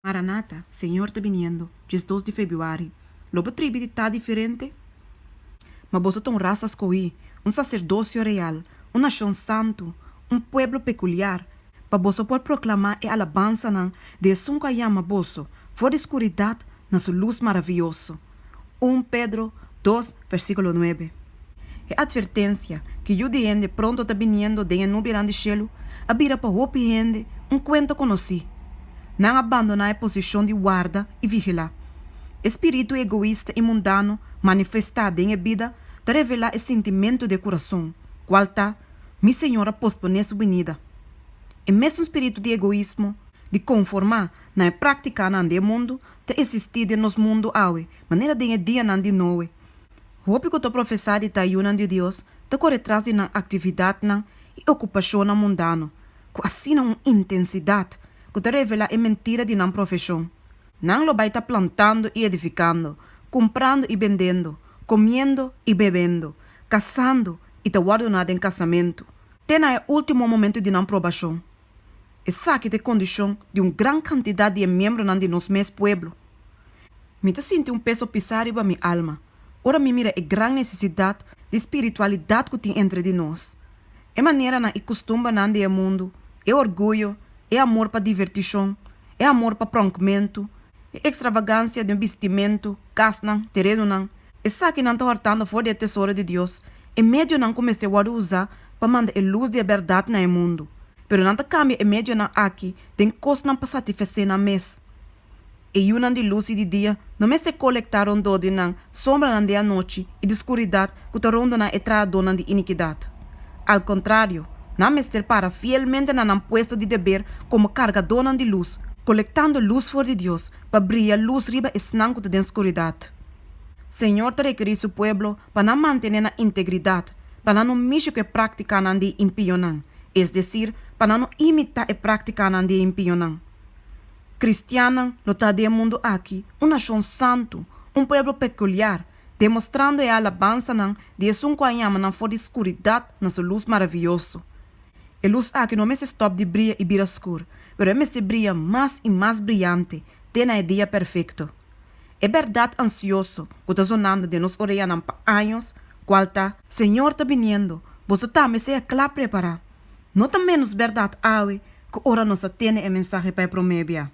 Maranata, Senhor está viniendo, 2 de fevereiro. Lobo tribo está diferente? Mas você tem raça escolhi, sacerdócio real, nação santo, pueblo peculiar, para você poder proclamar e alabança de sunca yama bosso, fora escuridade, na sua luz maravilhoso. 1 Pedro 2, versículo 9. É advertência que o de pronto está viniendo de nube de cielo, a vira para hopi gente, cuento conheci. Não abandonar a posição de guarda e vigilar. Espírito egoísta e mundano manifestado em vida de revelar o sentimento de coração, qual está, minha senhora posponer sua venida. E mesmo espírito de egoísmo, de conformar na prática do mundo, de existir no mundo aue, maneira de dia de noe. Hope que o professor de tayunan de Deus, de correr atrás de atividade e ocupação mundano, com assim uma intensidade, que te revela a mentira de uma profissão. Não lo vai estar plantando e edificando, comprando e vendendo, comendo e bebendo, casando e te guardando em casamento. Tem o último momento de uma provação. Essa que é a condição de uma grande quantidade de membros de nosso mesmo pueblo. Me te sinto peso pisar para minha alma. Ora me mira a grande necessidade de espiritualidade que tem entre de nós. É maneira na e costume de mundo, é orgulho, é amor para divertição, é amor para proncamento, é extravagância de vestimento, casnan, terreno essa que não está hortando fora do tesouro de Deus, é meio não comecei a usar para mandar a luz da verdade no mundo. Pero não cambia e meio não aqui, tem coisa não para satisfazer na mês. E uma de luz e de dia, não me se colectaram do de não, sombra de a noite e de escuridade que te ronda na entrada de iniquidade. Al contrário, não me ser para fielmente na puesto de dever como cargador de luz, colectando luz for de Deus, para brilhar luz riba e snanco de escuridade. Senhor te requer seu pueblo para não manter a integridade, para não mexer que prática de impio, es decir, para não imitar e prática de impio. Cristiana lo está de mundo aqui, uma nação santo, pueblo peculiar, demonstrando a alabança de um coanhama na fora de escuridade na sua luz maravilhoso. A luz aqui não me se stop de brilhar e vira escuro, pero me se brilha mais e mais brilhante, tem a dia perfeito. É verdade ansioso, que está sonando de nos orelhas há anos, qual está, Senhor está viniendo, você também se aclá preparar. Não também nos verdade awe, que ora nos atende a mensagem para a promébia.